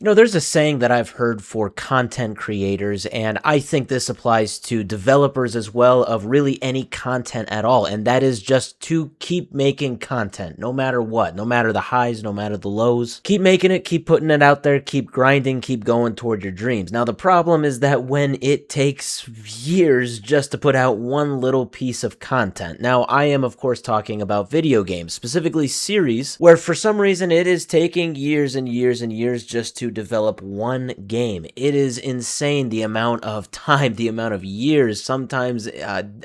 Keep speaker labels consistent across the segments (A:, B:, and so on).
A: You know, there's a saying that I've heard for content creators, and I think this applies to developers as well, of really any content at all. And that is just to keep making content, no matter what, no matter the highs, no matter the lows. Keep making it, keep putting it out there, keep grinding, keep going toward your dreams. Now, the problem is that when it takes years just to put out one little piece of content. Now, I am, of course, talking about video games, specifically series, where for some reason it is taking years and years and years just to develop one game. It is insane the amount of time, the amount of years, sometimes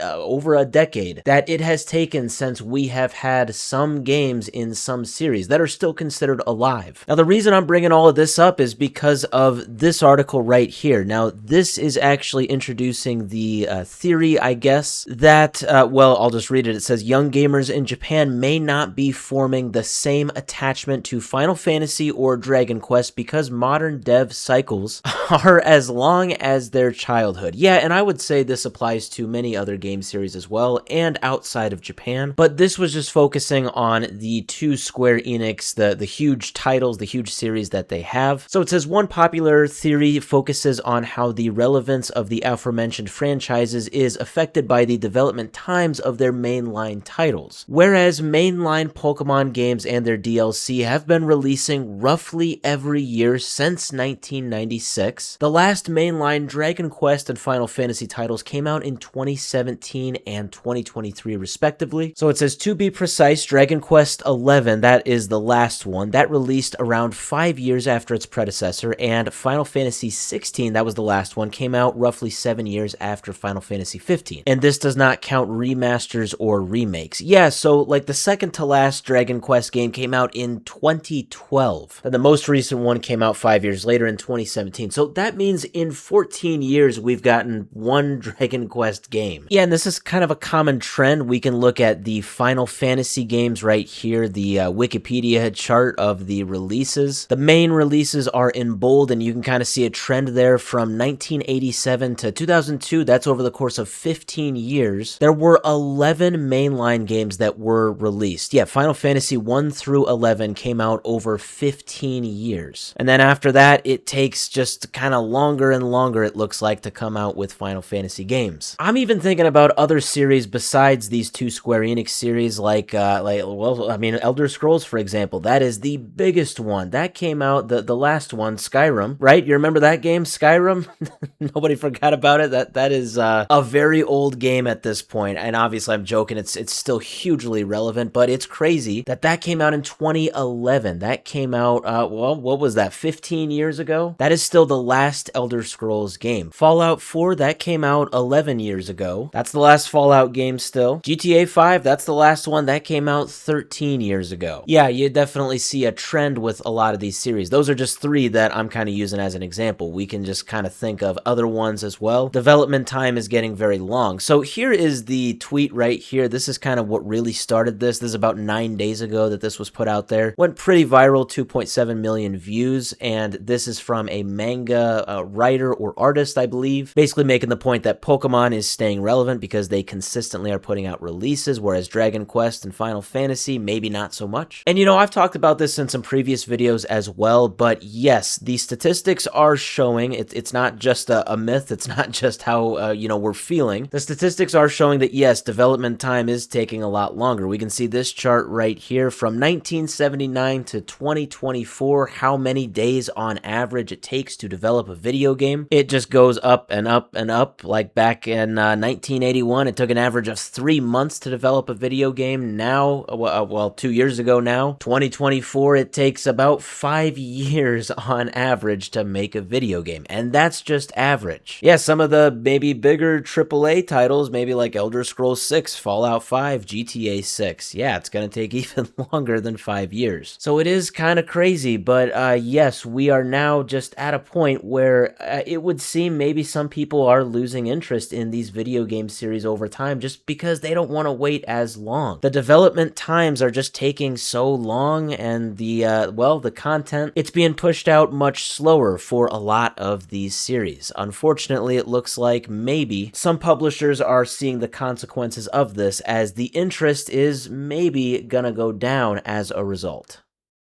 A: over a decade, that it has taken since we have had some games in some series that are still considered alive. Now, the reason I'm bringing all of this up is because of this article right here. Now, this is actually introducing the theory, I guess, that, well, I'll just read it. It says, young gamers in Japan may not be forming the same attachment to Final Fantasy or Dragon Quest because modern dev cycles are as long as their childhood. Yeah, and I would say this applies to many other game series as well, and outside of Japan, but this was just focusing on the two Square Enix, the huge titles, the huge series that they have. So it says, one popular theory focuses on how the relevance of the aforementioned franchises is affected by the development times of their mainline titles. Whereas mainline Pokemon games and their DLC have been releasing roughly every year since 1996, the last mainline Dragon Quest and Final Fantasy titles came out in 2017 and 2023 respectively. So it says, to be precise, Dragon Quest XI, that is the last one, that released around 5 years after its predecessor, and Final Fantasy XVI, that was the last one, came out roughly 7 years after Final Fantasy XV. And this does not count remasters or remakes. Yeah, so like the second to last Dragon Quest game came out in 2012, and the most recent one came out 5 years later in 2017. So that means in 14 years we've gotten one Dragon Quest game. Yeah, and this is kind of a common trend. We can look at the Final Fantasy games right here, the Wikipedia chart of the releases. The main releases are in bold, and you can kind of see a trend there from 1987 to 2002. That's over the course of 15 years. There were 11 mainline games that were released. Yeah, Final Fantasy 1 through 11 came out over 15 years. And then after that, it takes just kind of longer and longer, it looks like, to come out with Final Fantasy games. I'm even thinking about other series besides these two Square Enix series, well, I mean, Elder Scrolls, for example. That is the biggest one. That came out, the last one, Skyrim, right? You remember that game, Skyrim? Nobody forgot about it. That is a very old game at this point, and obviously I'm joking, it's still hugely relevant, but it's crazy that came out in 2011. That came out, well, what was that, 15 years ago? That is still the last Elder Scrolls game. Fallout 4, that came out 11 years ago. That's the last Fallout game still. GTA 5, that's the last one. That came out 13 years ago. Yeah, you definitely see a trend with a lot of these series. Those are just three that I'm kind of using as an example. We can just kind of think of other ones as well. Development time is getting very long. So here is the tweet right here. This is kind of what really started this. This is about 9 days ago that this was put out there. Went pretty viral, 2.7 million views, and this is from a manga writer or artist, I believe, basically making the point that Pokemon is staying relevant because they consistently are putting out releases, whereas Dragon Quest and Final Fantasy, maybe not so much. And you know, I've talked about this in some previous videos as well, but yes, the statistics are showing, it's not just a myth, it's not just how, you know, we're feeling. The statistics are showing that yes, development time is taking a lot longer. We can see this chart right here from 1979 to 2024, how many days on average it takes to develop a video game. It just goes up and up and up. Like back in 1981, it took an average of 3 months to develop a video game. Now, well, 2 years ago now, 2024, it takes about 5 years on average to make a video game. And that's just average. Yeah, some of the maybe bigger AAA titles, maybe like Elder Scrolls 6, Fallout 5, GTA 6. Yeah, it's going to take even longer than 5 years. So it is kind of crazy, but yes, we are now just at a point where it would seem maybe some people are losing interest in these video game series over time just because they don't want to wait as long. The development times are just taking so long, and the content, it's being pushed out much slower for a lot of these series. Unfortunately, it looks like maybe some publishers are seeing the consequences of this, as the interest is maybe gonna go down as a result.